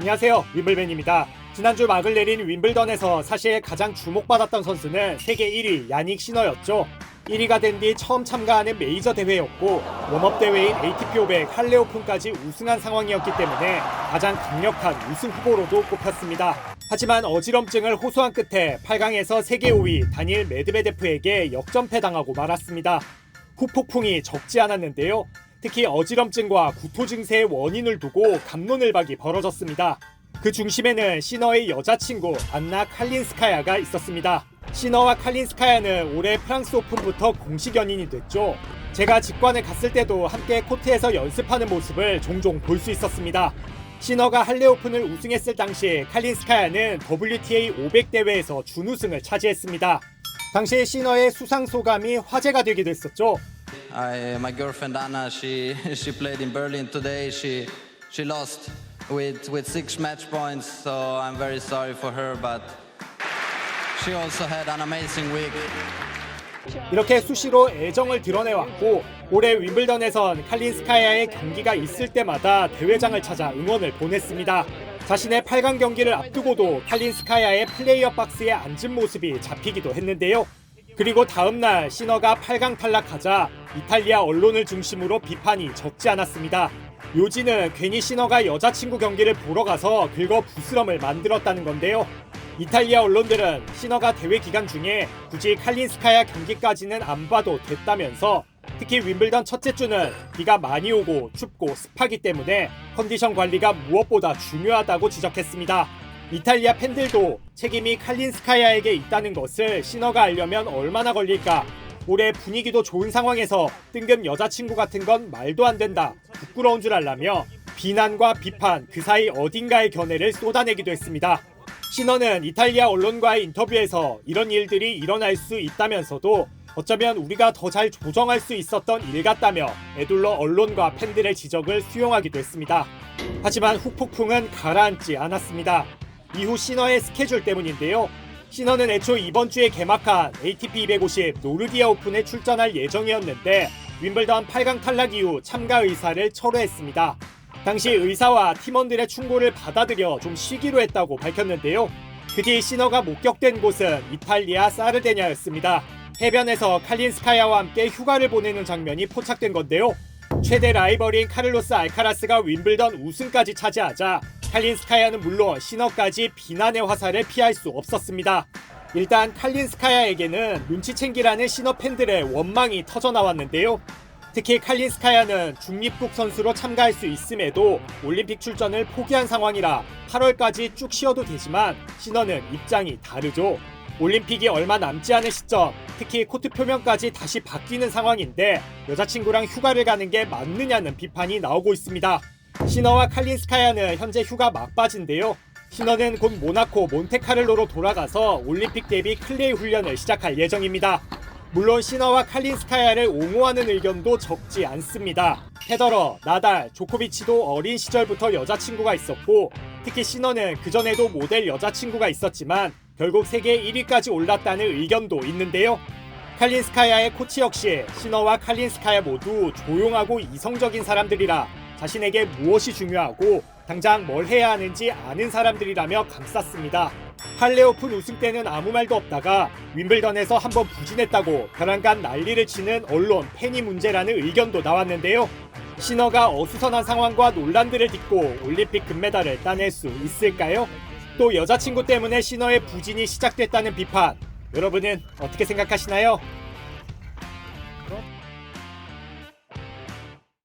안녕하세요, 윈블벤입니다. 지난주 막을 내린 윈블던에서 사실 가장 주목받았던 선수는 세계 1위 야닉 시너였죠. 1위가 된 뒤 처음 참가하는 메이저 대회였고 웜업 대회인 ATP 500 할레 오픈까지 우승한 상황이었기 때문에 가장 강력한 우승 후보로도 꼽혔습니다. 하지만 어지럼증을 호소한 끝에 8강에서 세계 5위 다니엘 메드베데프에게 역전패당하고 말았습니다. 후폭풍이 적지 않았는데요. 특히 어지럼증과 구토 증세의 원인을 두고 갑론을박이 벌어졌습니다. 그 중심에는 시너의 여자친구 안나 칼린스카야가 있었습니다. 시너와 칼린스카야는 올해 프랑스 오픈부터 공식 연인이 됐죠. 제가 직관을 갔을 때도 함께 코트에서 연습하는 모습을 종종 볼 수 있었습니다. 시너가 할레 오픈을 우승했을 당시 칼린스카야는 WTA 500 대회에서 준우승을 차지했습니다. 당시 시너의 수상 소감이 화제가 되기도 했었죠. My girlfriend Anna, she played in Berlin today. She lost with 6 match points, so I'm very sorry for her, but she also had an amazing week. 이렇게 수시로 애정을 드러내왔고 올해 윈블던에선 칼린스카야의 경기가 있을 때마다 대회장을 찾아 응원을 보냈습니다. 자신의 8강 경기를 앞두고도 칼린스카야의 플레이어 박스에 앉은 모습이 잡히기도 했는데요. 그리고 다음날 시너가 8강 탈락하자 이탈리아 언론을 중심으로 비판이 적지 않았습니다. 요지는 괜히 시너가 여자친구 경기를 보러 가서 긁어 부스럼을 만들었다는 건데요. 이탈리아 언론들은 시너가 대회 기간 중에 굳이 칼린스카야 경기까지는 안 봐도 됐다면서 특히 윈블던 첫째 주는 비가 많이 오고 춥고 습하기 때문에 컨디션 관리가 무엇보다 중요하다고 지적했습니다. 이탈리아 팬들도 책임이 칼린스카야에게 있다는 것을 시너가 알려면 얼마나 걸릴까? 올해 분위기도 좋은 상황에서 뜬금 여자친구 같은 건 말도 안 된다, 부끄러운 줄 알라며 비난과 비판 그 사이 어딘가의 견해를 쏟아내기도 했습니다. 시너는 이탈리아 언론과의 인터뷰에서 이런 일들이 일어날 수 있다면서도 어쩌면 우리가 더 잘 조정할 수 있었던 일 같다며 애둘러 언론과 팬들의 지적을 수용하기도 했습니다. 하지만 후폭풍은 가라앉지 않았습니다. 이후 시너의 스케줄 때문인데요. 시너는 애초 이번 주에 개막한 ATP 250 노르디아 오픈에 출전할 예정이었는데 윈블던 8강 탈락 이후 참가 의사를 철회했습니다. 당시 의사와 팀원들의 충고를 받아들여 좀 쉬기로 했다고 밝혔는데요. 그 뒤 시너가 목격된 곳은 이탈리아 사르데냐였습니다. 해변에서 칼린스카야와 함께 휴가를 보내는 장면이 포착된 건데요. 최대 라이벌인 카를로스 알카라스가 윈블던 우승까지 차지하자 칼린스카야는 물론 시너까지 비난의 화살을 피할 수 없었습니다. 일단 칼린스카야에게는 눈치챙기라는 시너 팬들의 원망이 터져나왔는데요. 특히 칼린스카야는 중립국 선수로 참가할 수 있음에도 올림픽 출전을 포기한 상황이라 8월까지 쭉 쉬어도 되지만 시너는 입장이 다르죠. 올림픽이 얼마 남지 않은 시점, 특히 코트 표면까지 다시 바뀌는 상황인데 여자친구랑 휴가를 가는 게 맞느냐는 비판이 나오고 있습니다. 시너와 칼린스카야는 현재 휴가 막바지인데요. 시너는 곧 모나코 몬테카를로로 돌아가서 올림픽 대비 클레이 훈련을 시작할 예정입니다. 물론 시너와 칼린스카야를 옹호하는 의견도 적지 않습니다. 페더러, 나달, 조코비치도 어린 시절부터 여자친구가 있었고 특히 시너는 그전에도 모델 여자친구가 있었지만 결국 세계 1위까지 올랐다는 의견도 있는데요. 칼린스카야의 코치 역시 시너와 칼린스카야 모두 조용하고 이성적인 사람들이라 자신에게 무엇이 중요하고 당장 뭘 해야 하는지 아는 사람들이라며 감쌌습니다. 할레 오픈 우승 때는 아무 말도 없다가 윈블던에서 한번 부진했다고 벼랑간 난리를 치는 언론 팬이 문제라는 의견도 나왔는데요. 시너가 어수선한 상황과 논란들을 딛고 올림픽 금메달을 따낼 수 있을까요? 또 여자친구 때문에 시너의 부진이 시작됐다는 비판, 여러분은 어떻게 생각하시나요?